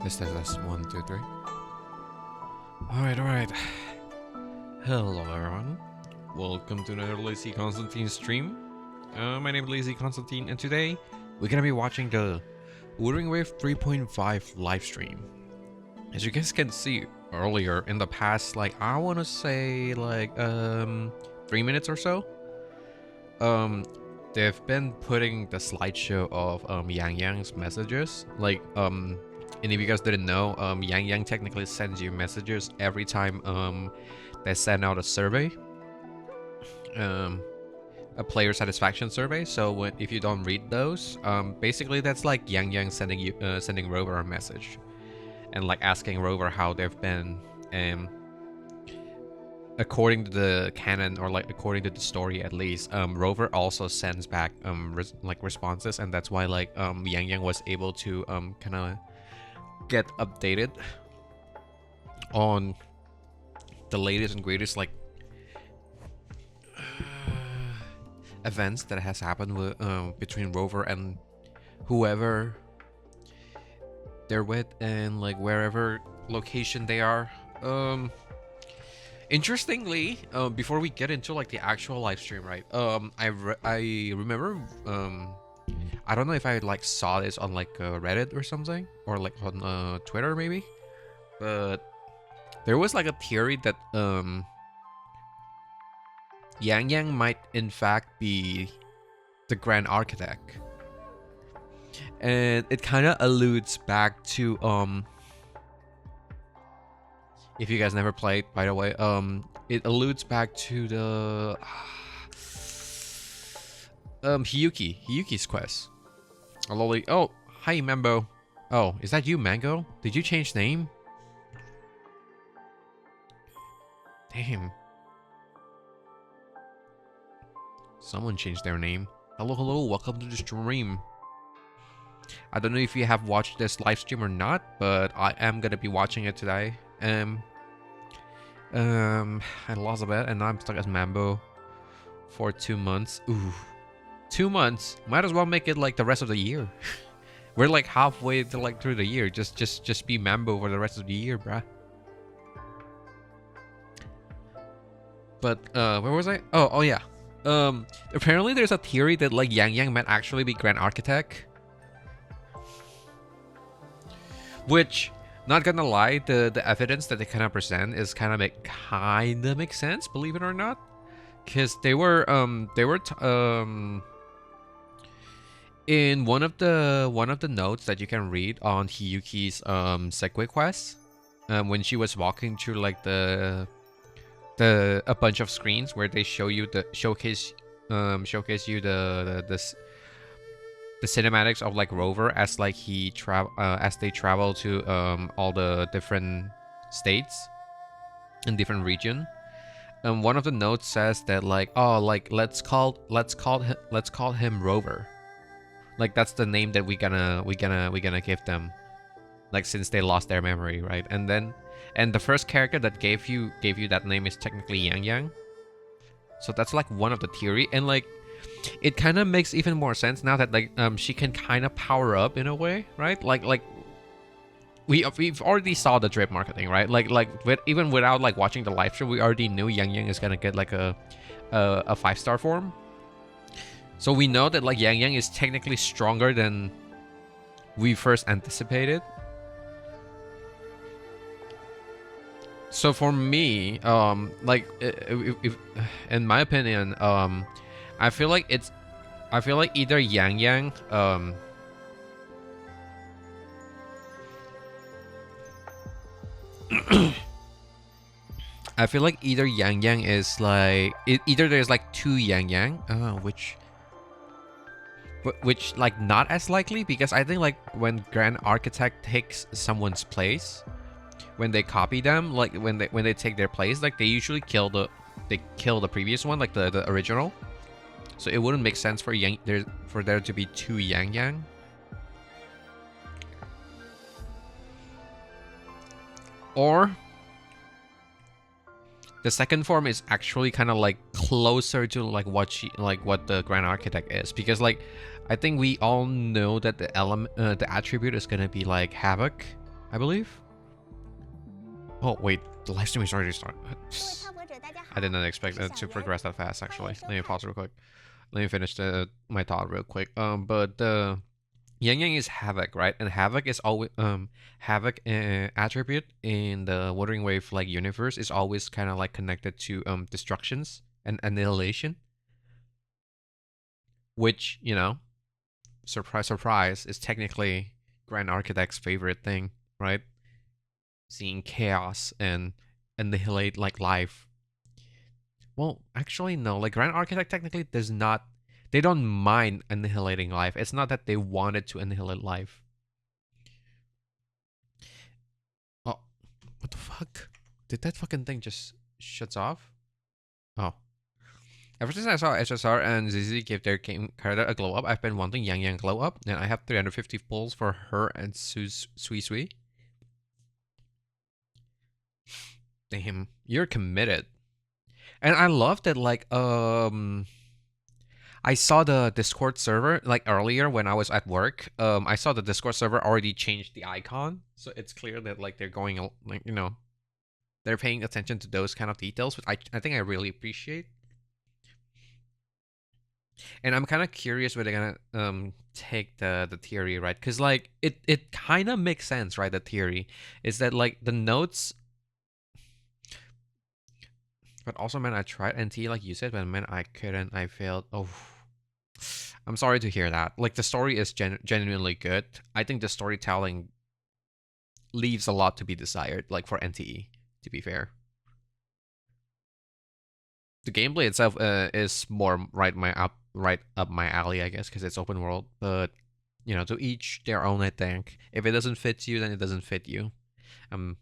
This. 1, 2, 3. Alright. Hello, everyone. Welcome to another Lazy Constantine stream. My name is Lazy Constantine, and today we're gonna be watching the Wuthering Wave 3.5 live stream. As you guys can see earlier in the past, I wanna say 3 minutes or so. They've been putting the slideshow of Yang Yang's messages. And if you guys didn't know, Yang Yang technically sends you messages every time they send out a survey, a player satisfaction survey. So if you don't read those, basically that's like Yang Yang sending Rover a message, and like asking Rover how they've been, according to the canon, or like according to the story at least. Rover also sends back responses, and that's why Yang Yang was able to kind of get updated on the latest and greatest events that has happened with between Rover and whoever they're with, and wherever location they are. Interestingly, before we get into the actual live stream, right? I remember, I don't know if I saw this on Reddit or something, or on Twitter maybe, but there was a theory that Yang Yang might in fact be the Grand Architect, and it kind of alludes back to if you guys never played, by the way, it alludes back to the Hiyuki's quest. Oh, hi, Mambo. Oh, is that you, Mango? Did you change name? Damn. Someone changed their name. Hello, welcome to the stream. I don't know if you have watched this live stream or not, but I am gonna be watching it today. I lost a bet, and now I'm stuck as Mambo for 2 months. Ooh. 2 months. Might as well make it the rest of the year. We're halfway to through the year. Just be Mambo for the rest of the year, bruh. But where was I? Oh yeah. Apparently there's a theory that Yang Yang might actually be Grand Architect. Which, not gonna lie, the evidence that they kind of present is kind of makes sense, believe it or not, because they were in one of the notes that you can read on Hiyuki's Segway quest, when she was walking through a bunch of screens where they show you showcase you the cinematics of Rover as as they travel to all the different states and different region. And one of the notes says that let's call him Rover. That's the name that we gonna give them, since they lost their memory, right? And the first character that gave you that name is technically Yang Yang. So that's one of the theory, and it kind of makes even more sense now that she can kind of power up in a way, right? We've already saw the drip marketing, right? Even without watching the live stream, we already knew Yang Yang is gonna get a 5-star form. So we know that Yang Yang is technically stronger than we first anticipated. So for me, if in my opinion, I feel like either Yang Yang, I feel like either Yang Yang is either there's two Yang Yang, which not as likely, because I think when Grand Architect takes someone's place, when they copy them, when they take their place, they usually kill the previous one, the original. So it wouldn't make sense for there to be 2 Yang Yang. Or The second form is actually kind of like closer to like what the Grand Architect is, because like I think we all know that the attribute is gonna be like Havoc, I believe. Oh wait, the live stream is already started. I did not expect it to progress that fast. Actually, let me pause real quick. Let me finish my thought real quick. But the Yang Yang is Havoc, right? And Havoc is always Havoc attribute in the Wuthering Wave like universe is always kind of like connected to destructions and annihilation, which surprise surprise, is technically Grand Architect's favorite thing, right? Seeing chaos and annihilate like life. Well, actually no, like Grand Architect technically does not. They don't mind annihilating life. It's not that they wanted to annihilate life. Oh, what the fuck? Did that fucking thing just shuts off? Oh. Ever since I saw HSR and ZZ give their game card a glow up, I've been wanting Yang Yang glow up, and I have 350 pulls for her and Sui Sui. Damn, you're committed. And I love that I saw the Discord server like earlier when I was at work. I saw the Discord server already changed the icon, so it's clear that like they're going like they're paying attention to those kind of details, which I think I really appreciate. And I'm kind of curious where they're gonna take the theory, right? Because like it kind of makes sense, right? The theory is that like the notes, but also man, I tried NT like you said, but man, I couldn't. I failed. Oh, I'm sorry to hear that. Like the story is genuinely good. I think the storytelling leaves a lot to be desired, like for NTE. To be fair, the gameplay itself is more right up my alley, I guess, because it's open world. But to each their own. I think if it doesn't fit you, then it doesn't fit you. I'm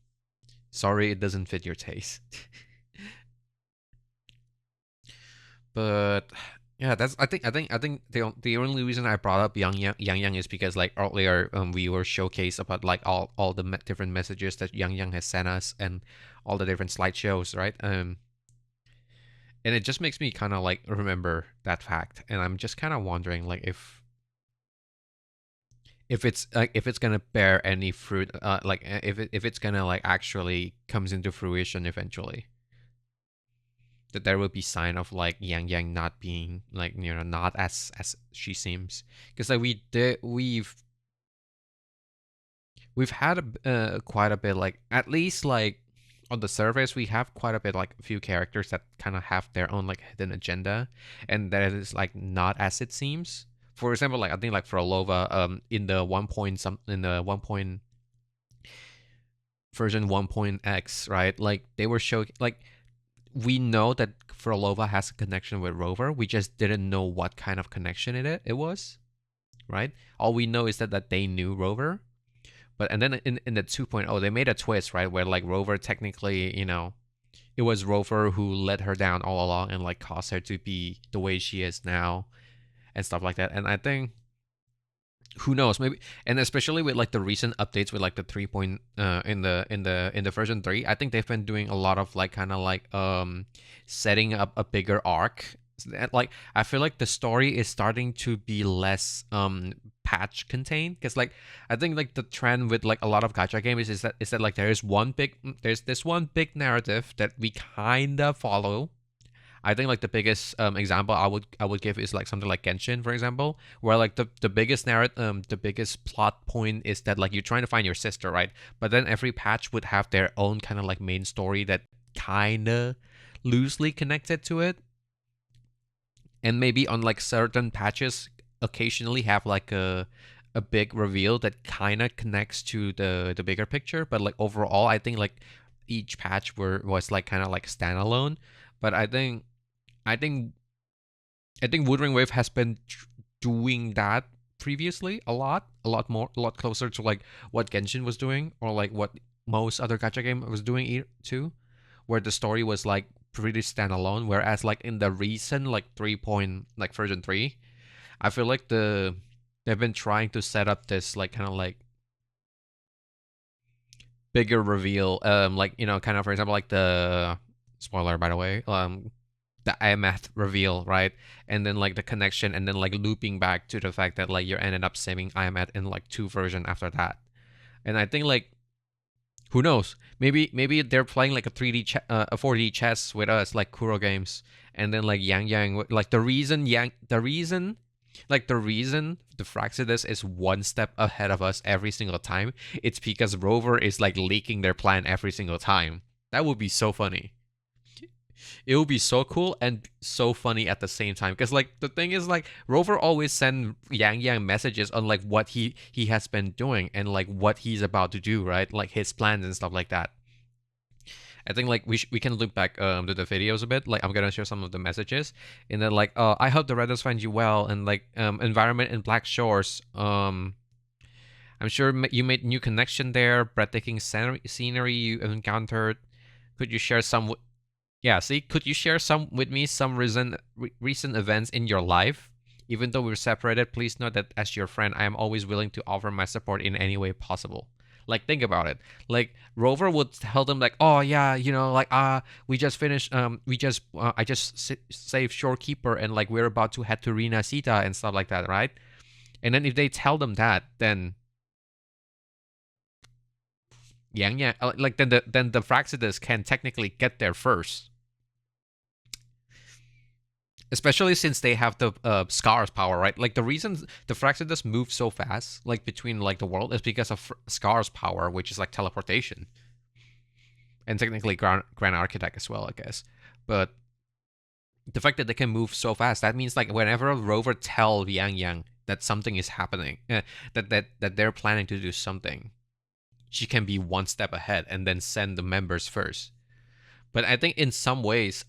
sorry, it doesn't fit your taste. But yeah, that's I think the only reason I brought up Yang Yang is because like earlier we were showcased about like all the different messages that Yang Yang has sent us and all the different slideshows, right? And it just makes me kind of like remember that fact, and I'm just kind of wondering like if it's gonna bear any fruit, like if it's gonna like actually comes into fruition eventually, that there will be sign of like Yang Yang not being like not as she seems, because like we've had quite a bit, like at least like on the surface we have quite a bit like a few characters that kind of have their own like hidden agenda, and that is like not as it seems. For example, like I think like for Alova, in the one point version 1.x, right? Like they were show like we know that Frolova has a connection with Rover. We just didn't know what kind of connection it was, right? All we know is that they knew Rover. But and then in the 2.0, they made a twist, right? Where like Rover technically, it was Rover who led her down all along and like caused her to be the way she is now and stuff like that. And I think who knows, maybe, and especially with like the recent updates with like the 3 point in the version 3, I think they've been doing a lot of like kind of like setting up a bigger arc. Like I feel like the story is starting to be less patch contained, because like I think like the trend with like a lot of gacha games is that like there's this one big narrative that we kind of follow. I think like the biggest example I would give is like something like Genshin, for example, where like the biggest the biggest plot point is that like you're trying to find your sister, right? But then every patch would have their own kind of like main story that kind of loosely connected to it, and maybe on like certain patches occasionally have like a big reveal that kind of connects to the bigger picture. But like overall, I think like each patch was like kind of like standalone. But I think I think Wuthering Wave has been doing that previously a lot more, a lot closer to like what Genshin was doing, or like what most other gacha game was doing too, where the story was like pretty standalone. Whereas like in the recent like 3 point like version 3, I feel like they've been trying to set up this like kind of like bigger reveal, like kind of, for example, like the Spoiler, by the way. The IMF reveal, right? And then like the connection, and then like looping back to the fact that like you ended up saving IMF in like two versions after that. And I think like who knows? Maybe they're playing like a 4D chess with us, like Kuro games, and then like Yang Yang, like the reason the Fraxidus is one step ahead of us every single time. It's because Rover is like leaking their plan every single time. That would be so funny. It would be so cool and so funny at the same time. Because like the thing is like Rover always send Yang Yang messages on like what he has been doing and like what he's about to do, right? Like his plans and stuff like that. I think like we can look back to the videos a bit. Like I'm gonna share some of the messages, and then like I hope the Redditors find you well, and like environment in Black Shores. I'm sure you made new connection there. Breathtaking scenery you encountered. Could you share some? Yeah, see, could you share some with me some recent events in your life? Even though we're separated, please know that as your friend, I am always willing to offer my support in any way possible. Like think about it. Like Rover would tell them like, "Oh yeah, you know, like we just finished I just saved Shorekeeper and like we're about to head to Rina Sita and stuff like that, right?" And then if they tell them that, then Yang Yang like then the Fraxidus can technically get there first. Especially since they have the Scar's power, right? Like the reason the Fraxidus move so fast, like between like the world, is because of Scar's power, which is like teleportation, and technically Grand Architect as well, I guess. But the fact that they can move so fast, that means like whenever Rover tell Yang Yang that something is happening, that they're planning to do something, she can be one step ahead and then send the members first. But I think in some ways,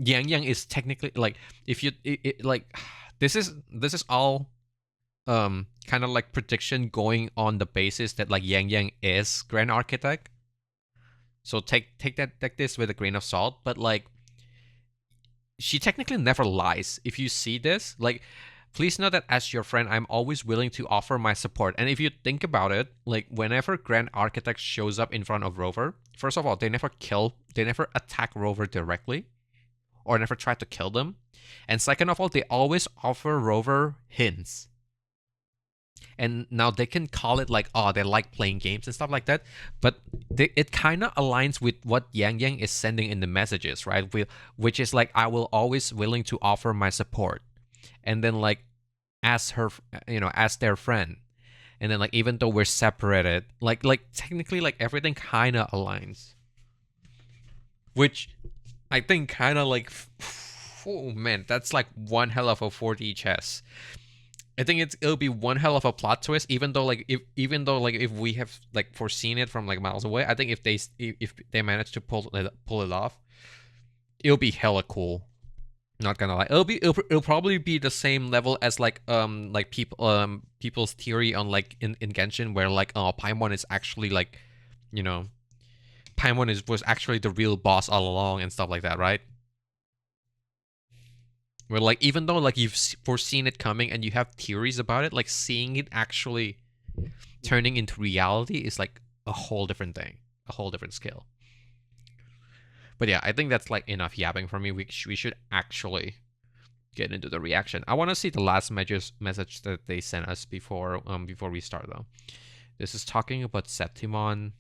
Yang Yang is technically like if you like this is all kind of like prediction going on the basis that like Yang Yang is Grand Architect. So take this with a grain of salt, but like she technically never lies. If you see this, like please know that as your friend, I'm always willing to offer my support. And if you think about it, like whenever Grand Architect shows up in front of Rover, first of all, they never attack Rover directly or never try to kill them. And second of all, they always offer Rover hints. And now they can call it like, oh, they like playing games and stuff like that. But it kind of aligns with what Yang Yang is sending in the messages, right? Which is like, I will always willing to offer my support. And then like, as her, as their friend. And then like, even though we're separated, like technically like everything kind of aligns. Which I think kind of like, oh man, that's like one hell of a 4D chess. I think it'll be one hell of a plot twist, even though if we have like foreseen it from like miles away. I think if they manage to pull it off, it'll be hella cool. Not gonna lie, it'll probably be the same level as like people's theory on like in Genshin, where like Paimon is actually like, you know, Paimon was actually the real boss all along and stuff like that, right? Where like even though like you've foreseen it coming and you have theories about it, like seeing it actually turning into reality is like a whole different thing, a whole different skill. But yeah, I think that's like enough yapping for me. We should actually get into the reaction. I want to see the last message that they sent us before we start though. This is talking about Septimon.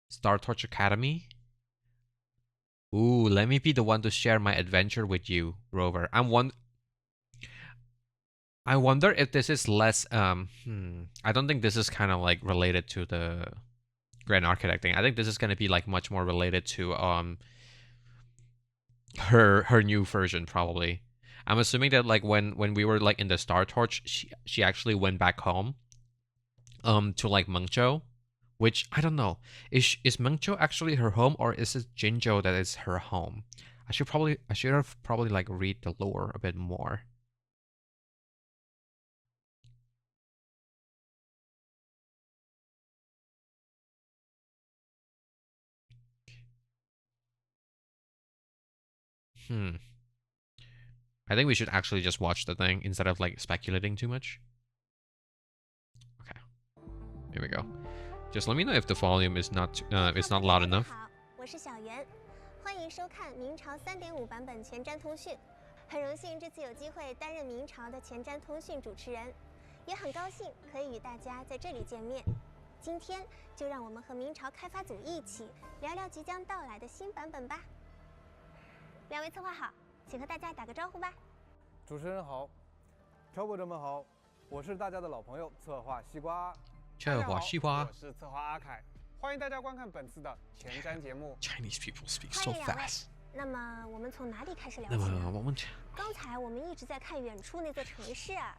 Star Torch Academy. Ooh, let me be the one to share my adventure with you, Rover. I wonder if this is less I don't think this is kind of like related to the Grand Architect thing. I think this is going to be like much more related to her new version probably. I'm assuming that like when we were like in the Star Torch, she actually went back home to like Mengzhou, which I don't know. Is Mengzhou actually her home, or is it Jinzhou that is her home? I should have probably like read the lore a bit more. I think we should actually just watch the thing instead of like speculating too much. There we go. Just let me know if the volume is not loud enough. 好，我是小袁，欢迎收看明朝3.5版本前瞻通讯。很荣幸这次有机会担任明朝的前瞻通讯主持人，也很高兴可以与大家在这里见面。今天就让我们和明朝开发组一起聊聊即将到来的新版本吧。两位策划好，请和大家打个招呼吧。主持人好，漂泊者们好，我是大家的老朋友策划西瓜。策划西瓜。我是策划阿凯，欢迎大家观看本次的前瞻节目。Chinese people speak so fast。那么我们从哪里开始聊起呢？刚才我们一直在看远处那座城市啊，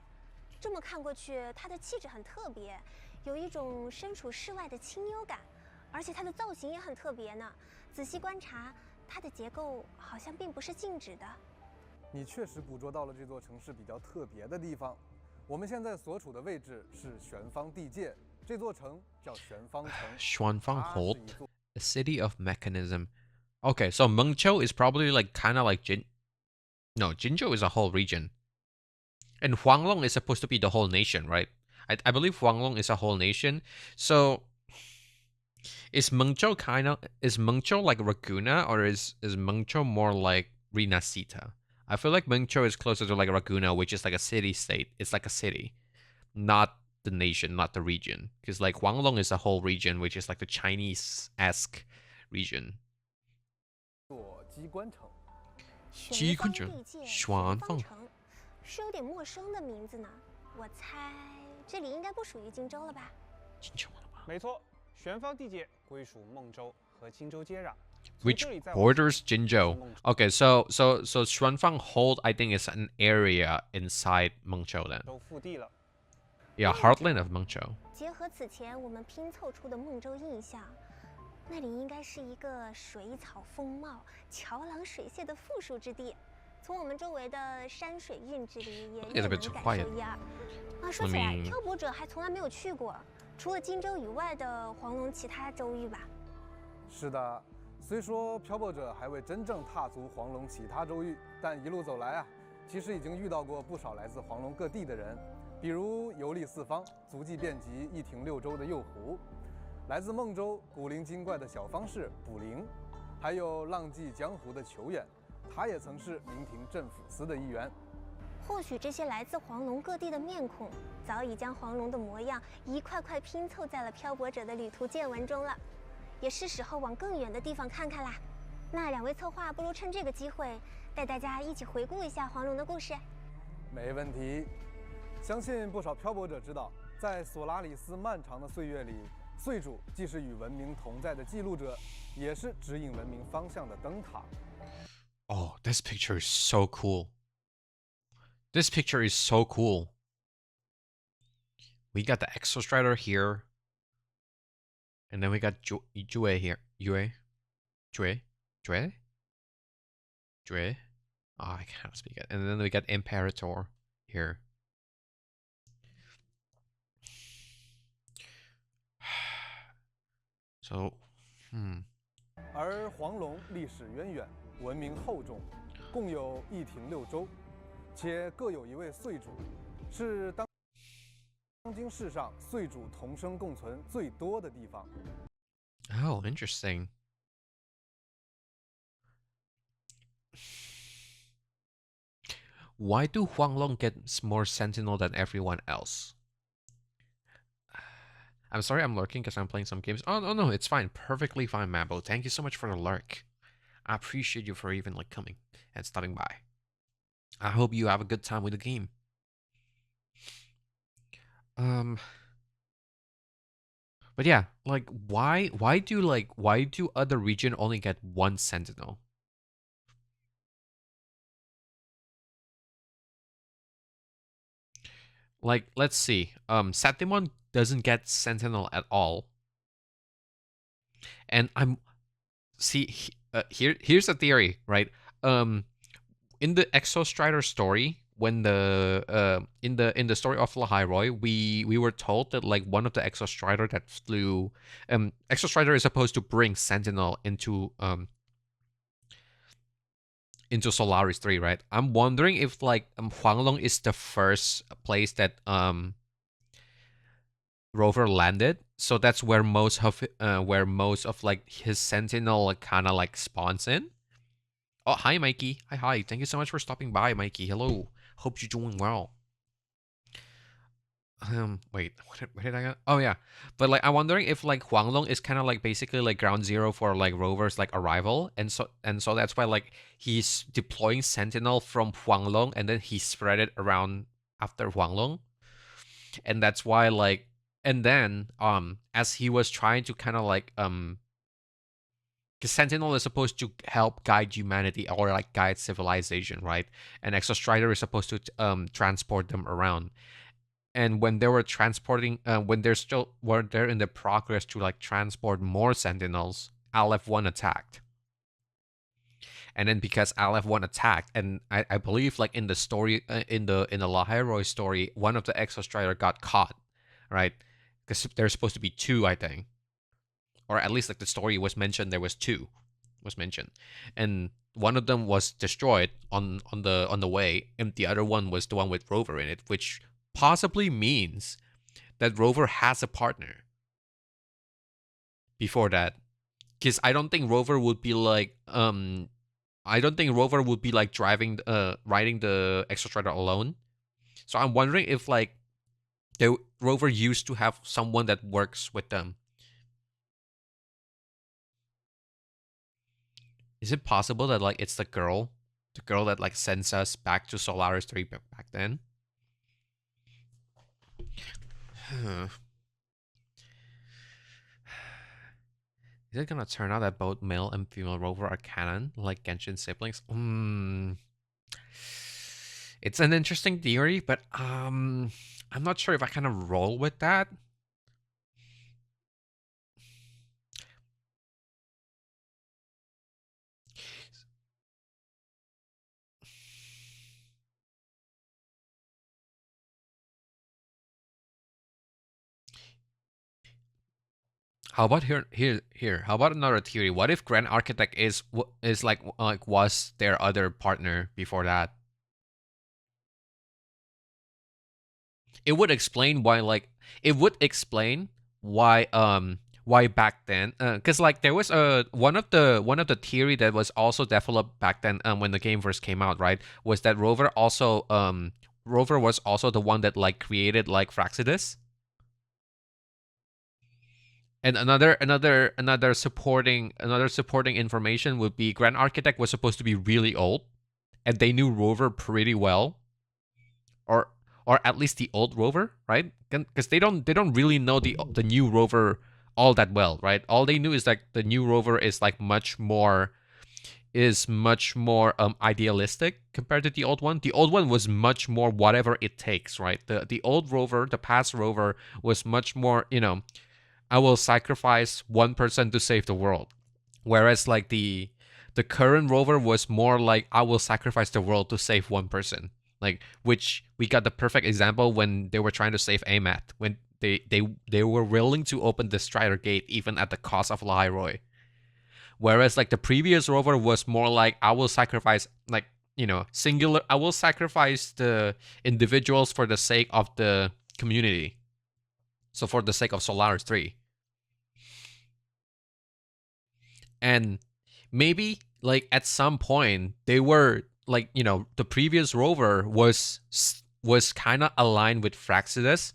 这么看过去，它的气质很特别，有一种身处室外的清幽感，而且它的造型也很特别呢。仔细观察，它的结构好像并不是静止的。你确实捕捉到了这座城市比较特别的地方。我们现在所处的位置是玄方地界，这座城叫玄方城。玄方 hold a city of mechanism. Okay, so Mengzhou is probably like kind of like Jinzhou is a whole region, and Huanglong is supposed to be the whole nation, right? I believe Huanglong is a whole nation. So is Mengzhou like Raguna, or is Mengzhou more like Rinasita? I feel like Mengzhou is closer to like Raguna, which is like a city-state. It's like a city, not the nation, not the region. Because like Huanglong is a whole region, which is like the Chinese-esque region. 机关城，玄方地界，玄方城，是有点陌生的名字呢。我猜这里应该不属于荆州了吧？荆州了吧？没错，玄方地界归属孟州和荆州接壤。Which borders Jinzhou? Okay, so Xuanfang Hold, I think, is an area inside Mengzhou then. Yeah, heartland of Mengzhou. 结合此前我们拼凑出的孟州印象，那里应该是一个水草丰茂、桥廊水榭的富庶之地。从我们周围的山水韵致里也略能感受一二。啊，说起来，漂泊者还从来没有去过，除了荆州以外的黄龙其他州域吧？是的。虽说漂泊者还未真正踏足黄龙其他州域，但一路走来啊，其实已经遇到过不少来自黄龙各地的人，比如游历四方、足迹遍及一庭六州的右狐，来自孟州古灵精怪的小方士卜灵，还有浪迹江湖的裘远，他也曾是明廷镇抚司的一员。或许这些来自黄龙各地的面孔，早已将黄龙的模样一块块拼凑在了漂泊者的旅途见闻中了。也是时候往更远的地方看看啦。那两位策划不如趁这个机会，带大家一起回顾一下黄龙的故事。没问题。相信不少漂泊者知道，在索拉里斯漫长的岁月里，岁主既是与文明同在的记录者，也是指引文明方向的灯塔。Oh, this picture is so cool. This picture is so cool. We got the Exostrider here. And then we got Jue here. Jue? Oh, I can't speak it. And then we got Imperator here. So, 而黄龙历史渊源，文明厚重，共有一庭六州，且各有一位岁主，是当今世上岁主同生共存最多的地方。Oh, interesting. Why do Huanglong get more sentinel than everyone else? I'm sorry I'm lurking because I'm playing some games. Oh, no, it's fine. Perfectly fine, Mambo. Thank you so much for the lurk. I appreciate you for even, like, coming and stopping by. I hope you have a good time with the game. But yeah, like, why do other region only get one sentinel? Like, let's see. Satimon doesn't get sentinel at all. And here's a theory, right? In the Exostrider story, when in the story of Lahairoi, we were told that like one of the Exostrider that flew, Exostrider is supposed to bring sentinel into Solaris 3, right? I'm wondering if like Huanglong is the first place that Rover landed. So that's where most of like his Sentinel kind of like spawns in. Oh, hi Mikey. Hi. Thank you so much for stopping by, Mikey. Hello. Hope you're doing well. Wait, what did I get? Oh yeah, but like I'm wondering if like Huanglong is kind of like basically like ground zero for like Rover's like arrival, and so that's why like he's deploying Sentinel from Huanglong, and then he spread it around after Huanglong, and that's why like, and then as he was trying to kind of like because Sentinel is supposed to help guide humanity or like guide civilization, right? And Exo Strider is supposed to transport them around. And when they were transporting, when they're in the progress to like transport more Sentinels, Aleph-1 attacked. And then because Aleph-1 attacked, and I believe like in the story, in the Lahairoi story, one of the Exo Strider got caught, right? Because there's supposed to be two, I think, or at least like the story was mentioned there was two, was mentioned, and one of them was destroyed on the way, and the other one was the one with Rover in it, which possibly means that Rover has a partner before that. Because I don't think Rover would be like driving riding the Exo Strider alone. So I'm wondering if like the Rover used to have someone that works with them. Is it possible that like it's the girl that like sends us back to Solaris 3 back then? Is it gonna turn out that both male and female Rover are canon, like Genshin siblings? It's an interesting theory, but I'm not sure if I kind of roll with that. How about here? How about another theory? What if Grand Architect is like was their other partner before that? It would explain why why back then, because like there was one of the theory that was also developed back then, when the game first came out, right, was that Rover was also the one that like created like Fraxidus. And another supporting information would be Grand Architect was supposed to be really old, and they knew Rover pretty well, or at least the old Rover, right? Because they don't really know the new Rover all that well, right? All they knew is like the new Rover is like much more idealistic compared to the old one. The old one was much more whatever it takes, right? The old Rover, the past Rover, was much more, I will sacrifice one person to save the world. Whereas like the current Rover was more like I will sacrifice the world to save one person. Like, which we got the perfect example when they were trying to save Amat, when they were willing to open the Strider Gate even at the cost of Lahairoi. Whereas like the previous Rover was more like I will sacrifice like, singular, I will sacrifice the individuals for the sake of the community. So for the sake of Solaris 3. And maybe like at some point they were like, the previous Rover was kind of aligned with Fraxidus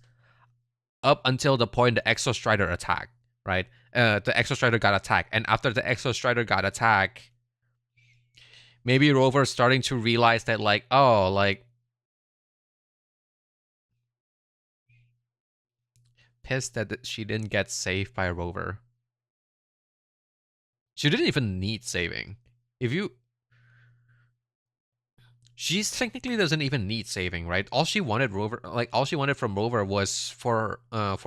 up until the point the Exo Strider attacked, right? The Exo Strider got attacked, and after the Exo Strider got attacked, maybe Rover's starting to realize that like, oh, like pissed that she didn't get saved by Rover. She didn't even need saving. She technically doesn't even need saving, right? All she wanted from Rover was for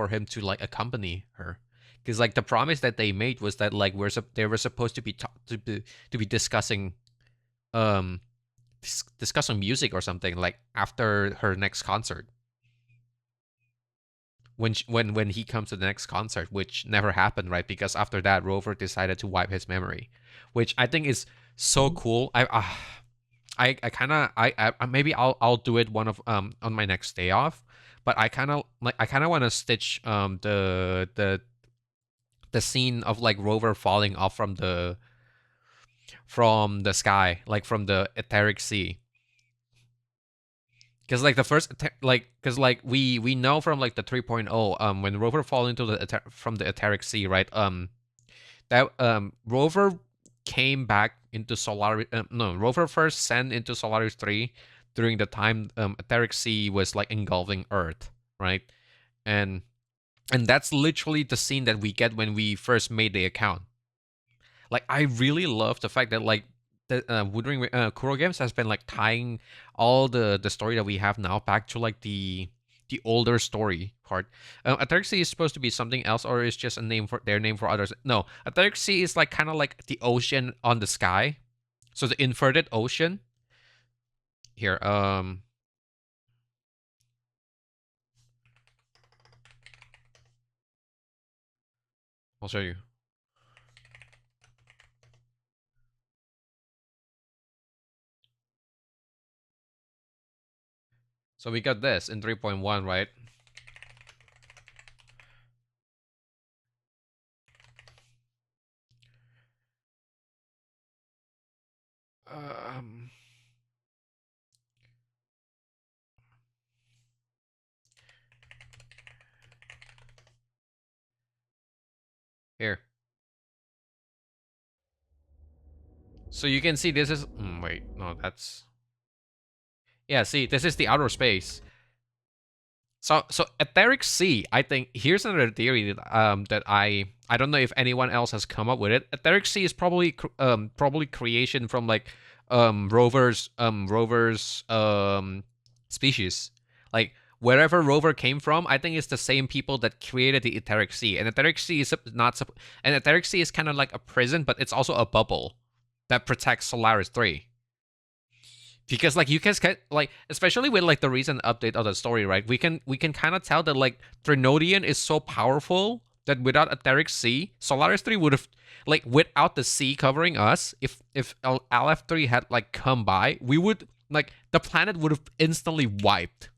him to like accompany her, because like the promise that they made was that like they were supposed to be to be discussing discussing music or something like after her next concert. When he comes to the next concert, which never happened, right? Because after that, Rover decided to wipe his memory, which I think is so cool. I kind of maybe I'll do it on my next day off, but I kind of want to stitch the scene of like Rover falling off from the sky, like from the etheric sea. Because like the first because like we know from like the 3.0 when Rover fall into the from the etheric sea, right? That Rover came back into Solaris. No, Rover first sent into Solaris 3 during the time etheric sea was like engulfing Earth, right? And that's literally the scene that we get when we first made the account. Like I really love the fact that like the Wuthering Kuro Games has been like tying all the story that we have now back to like the older story part. Etheric Sea is supposed to be something else, or is just a name for their name for others? No, Etheric Sea is like kind of like the ocean on the sky, so the inverted ocean. Here, I'll show you. So we got this in 3.1, right? Um, Here. So you can see this is... wait, no, that's... Yeah, see, this is the outer space. So etheric sea, I think here's another theory that I don't know if anyone else has come up with it. Etheric sea is probably creation from like Rover's species. Like wherever Rover came from, I think it's the same people that created the etheric sea. And etheric sea is not and etheric sea is kind of like a prison, but it's also a bubble that protects Solaris 3. Because like you can like, especially with like the recent update of the story, right? We can kind of tell that like Trinodian is so powerful that without Etheric Sea, Solaris 3 would have like, without the sea covering us, if Aleph 3 had like come by, we would like, the planet would have instantly wiped.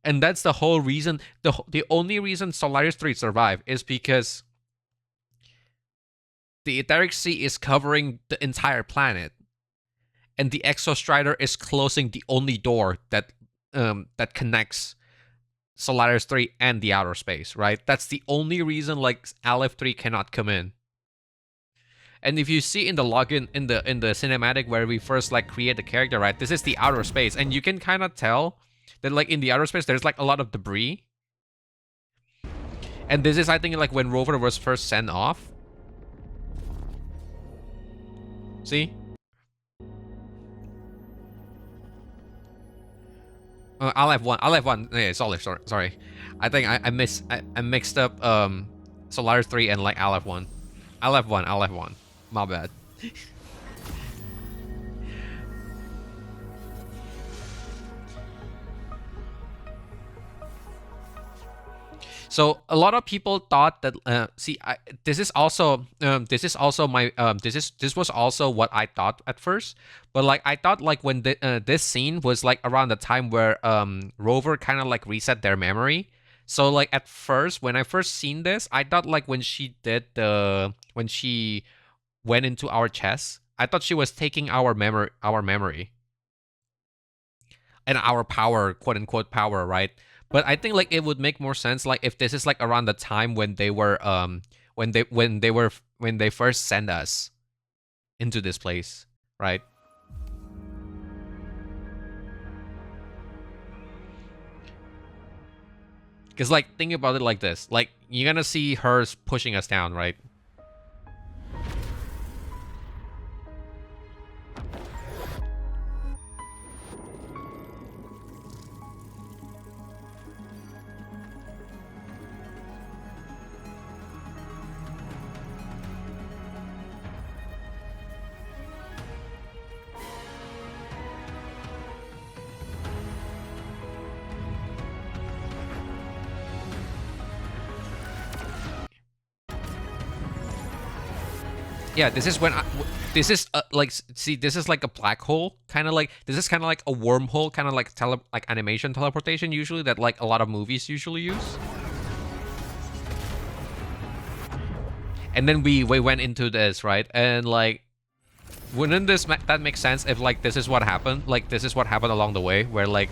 And that's the whole reason, the only reason Solaris 3 survived is because the Etheric Sea is covering the entire planet. And the Exostrider is closing the only door that that connects Solaris 3 and the outer space, right? That's the only reason like Aleph 3 cannot come in. And if you see in the login in the cinematic where we first like create the character, right? This is the outer space, and you can kind of tell that like in the outer space there's like a lot of debris. And this is, I think, like when Rover was first sent off. See? I'll have one. Yeah, sorry. I think I mixed up Solaris 3 and like I'll have one. My bad. So a lot of people thought that this is also my this was also what I thought at first, but like I thought like when this scene was like around the time where Rover kind of like reset their memory. So like at first when I first seen this, I thought like when she went into our chest, I thought she was taking our memory and our power, quote unquote power, right? But I think like it would make more sense like if this is like around the time when they were when they first sent us into this place, right? Because like think about it like this, like you're gonna see her pushing us down, right? Yeah, this is when this is like, see, this is like a black hole, kind of like, this is kind of like a wormhole, kind of like like animation teleportation usually, that like a lot of movies usually use. And then we went into this, right? And like, wouldn't that make sense if like this is what happened? Like this is what happened along the way, where like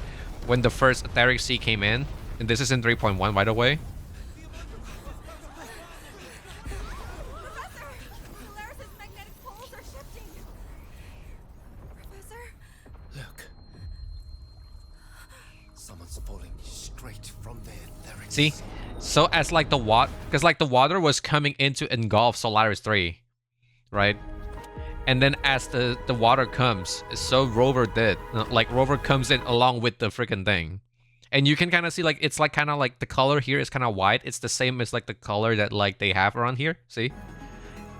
when the first etheric sea came in, and this is in 3.1 by the way. See, so as like the water, because like the water was coming in to engulf Solaris 3, right? And then as the water comes, so Rover did. Like Rover comes in along with the freaking thing. And you can kind of see like, it's like kind of like the color here is kind of white. It's the same as like the color that like they have around here. See?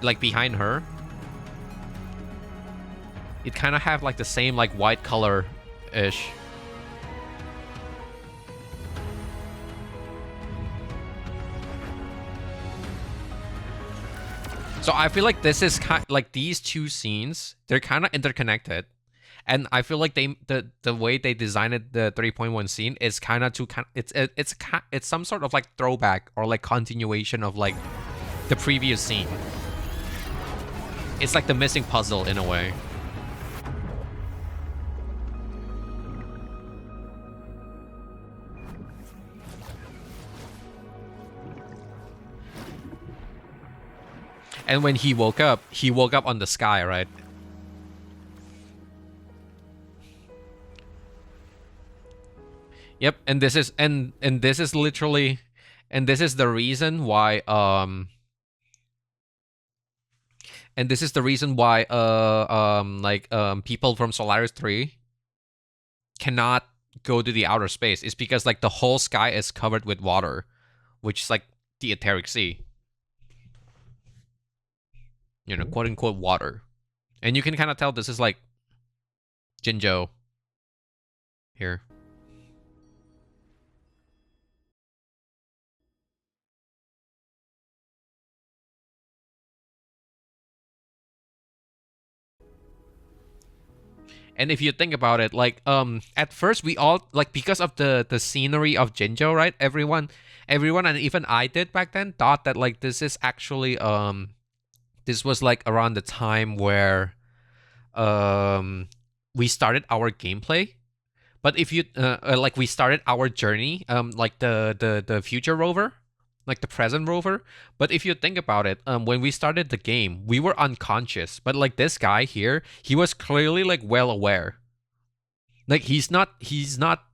Like behind her. It kind of have like the same like white color-ish. So I feel like this is kind like these two scenes, they're kind of interconnected, and I feel like the way they designed the 3.1 scene is kind of it's some sort of like throwback or like continuation of like the previous scene. It's like the missing puzzle in a way. And when he woke up on the sky, right? Yep, and this is this is literally, and this is the reason why and this is the reason why people from Solaris 3 cannot go to the outer space. It's because like the whole sky is covered with water, which is like the etheric sea. You know, quote unquote water. And you can kind of tell this is like Jinzhou here. And if you think about it, like at first we all like, because of the scenery of Jinzhou, right? Everyone and even I did back then thought that like this is actually this was like around the time where we started our gameplay. But if you like, we started our journey, like the future Rover, like the present Rover. But if you think about it, when we started the game, we were unconscious. But like this guy here, he was clearly like well aware. Like he's not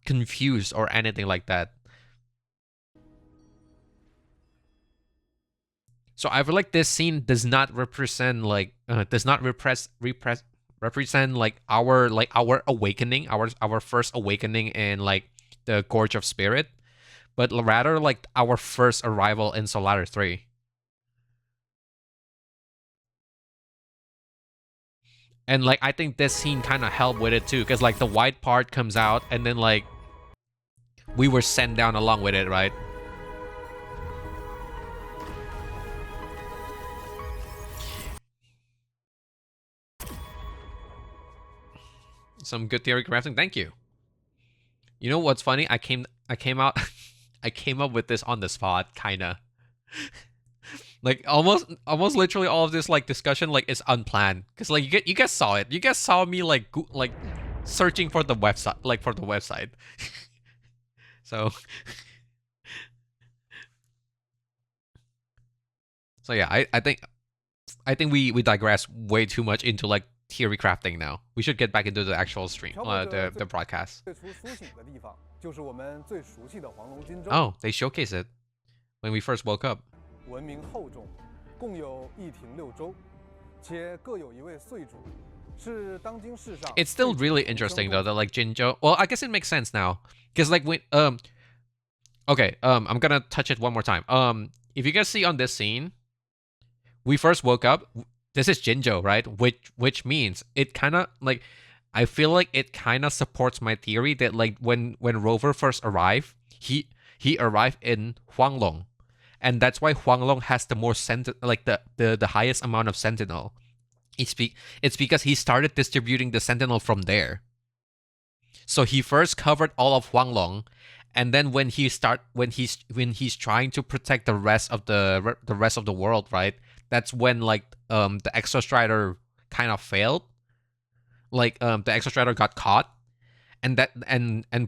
confused or anything like that. So I feel like this scene does not represent like represent like our awakening, our first awakening in like the Gorge of Spirit, but rather like our first arrival in Solaris 3. And like I think this scene kind of helped with it too, because like the white part comes out and then like we were sent down along with it, right? Some good theorycrafting, thank you. You know what's funny? I came out I came up with this on the spot, kinda. Like almost literally all of this like discussion like is unplanned, because like you guys saw it. You guys saw me like searching for the website, like for the website. So yeah, I think we digress way too much into like theory crafting now. We should get back into the actual stream, the broadcast. Oh, they showcase it when we first woke up. It's still really interesting though that like Jinzhou. Well, I guess it makes sense now, because like when okay, I'm gonna touch it one more time. If you guys see on this scene, we first woke up. This is Jinzhou, right? Which means it kind of like, I feel like it kind of supports my theory that like when Rover first arrived, he arrived in Huanglong, and that's why Huanglong has the more like the highest amount of sentinel. It's because he started distributing the sentinel from there. So he first covered all of Huanglong, and then when he's trying to protect the rest of the world, right? That's when like the Exo Strider kind of failed. Like the Exo Strider got caught, and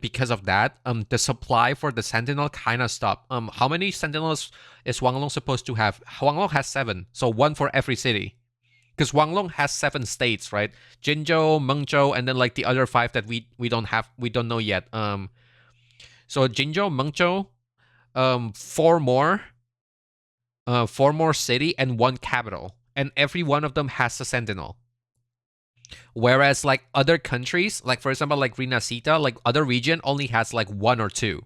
because of that, the supply for the Sentinel kind of stopped. How many Sentinels is Huanglong supposed to have? Huanglong has 7, so 1 for every city. Because Huanglong has 7 states, right? Jinzhou, Mengzhou, and then like the other 5 that we don't know yet. So Jinzhou, Mengzhou, 4 more city and 1 capital, and every one of them has a sentinel. Whereas like other countries, like for example like Rinasita, like other region only has like 1 or 2,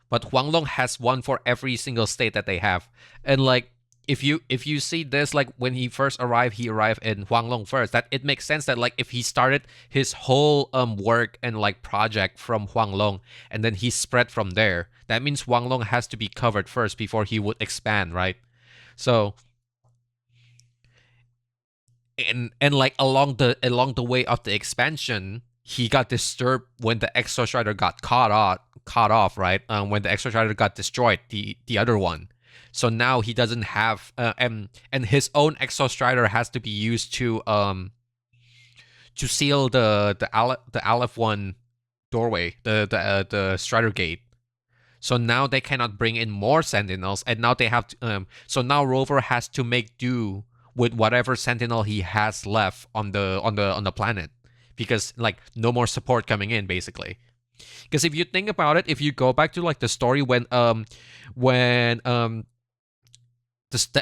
but Huanglong has 1 for every single state that they have. And like if you see this, like when he first arrived, he arrived in Huanglong first. That it makes sense that like if he started his whole work and like project from Huanglong, and then he spread from there, that means Huanglong has to be covered first before he would expand, right? So and like along the way of the expansion, he got disturbed when the Exo Strider got caught off, right? When the Exo Strider got destroyed, the other one. So now he doesn't have and his own Exo Strider has to be used to seal the Aleph one doorway, the Strider gate. So now they cannot bring in more Sentinels, and now they have to, so now Rover has to make do with whatever Sentinel he has left on the planet, because like no more support coming in basically. Because if you think about it, if you go back to like the story when the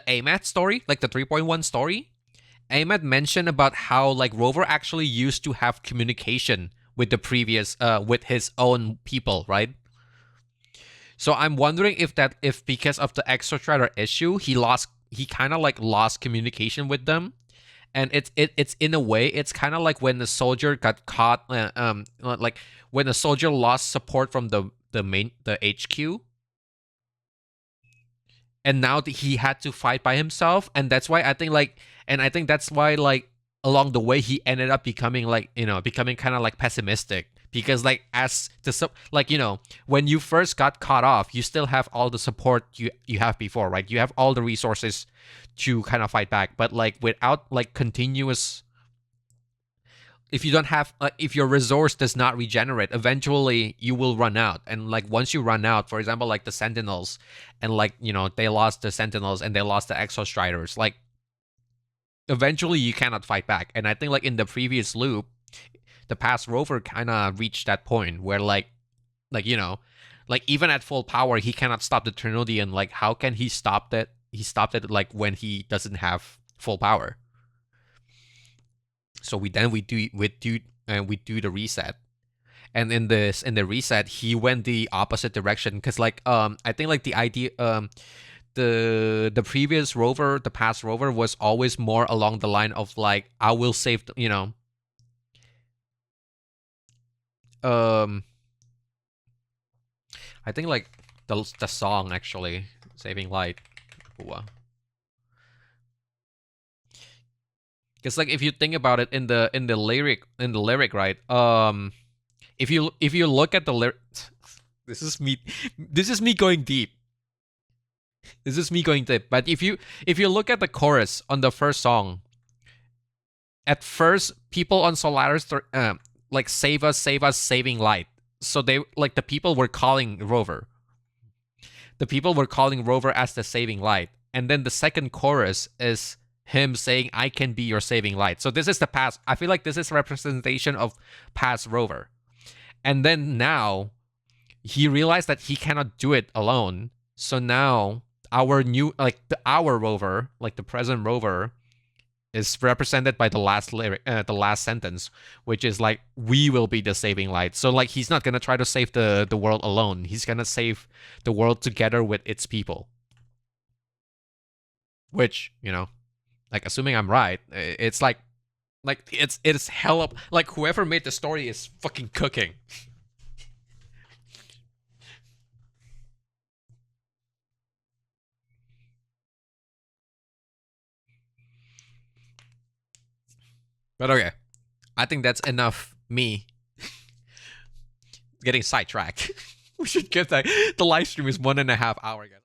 Ahmed story, like the 3.1 story, Ahmed mentioned about how like Rover actually used to have communication with the previous with his own people, right? So I'm wondering if because of the Exo Strider issue, he kind of like lost communication with them. And it's in a way, it's kind of like when the soldier got caught, like when the soldier lost support from the HQ, and now he had to fight by himself. And that's why I think like, and I think that's why like along the way he ended up becoming like, becoming kind of like pessimistic, because like as the like, when you first got caught off, you still have all the support you have before, right? You have all the resources to kind of fight back, but like without like continuous, if you don't have if your resource does not regenerate, eventually you will run out. And like once you run out, for example like the Sentinels, and like they lost the Sentinels and they lost the Exo Striders, like eventually you cannot fight back. And I think like in the previous loop, the past Rover kind of reached that point where like like even at full power he cannot stop the Trinity. And like how can he stop that? He stopped it like when he doesn't have full power. So we do the reset. And in the reset he went the opposite direction, because like I think like the idea the previous Rover, the past Rover, was always more along the line of like, I will save I think like the song actually, Saving Light, Wuwa. Because like if you think about it in the lyric, right? If you look at the lyric, this is me going deep. But if you look at the chorus on the first song, at first people on Solaris like save us, saving light. So they like the people were calling Rover. The people were calling Rover as the saving light. And then the second chorus is him saying, I can be your saving light. So this is the past. I feel like this is representation of past Rover. And then now he realized that he cannot do it alone. So now our new, like our Rover, like the present Rover, is represented by the last lyric, the last sentence, which is like, we will be the saving light. So like he's not gonna try to save the world alone. He's gonna save the world together with its people. Which, like assuming I'm right, it's like it's hell up. Like whoever made the story is fucking cooking. But okay, I think that's enough me getting sidetracked. We should get that. The live stream is 1.5 hours, guys.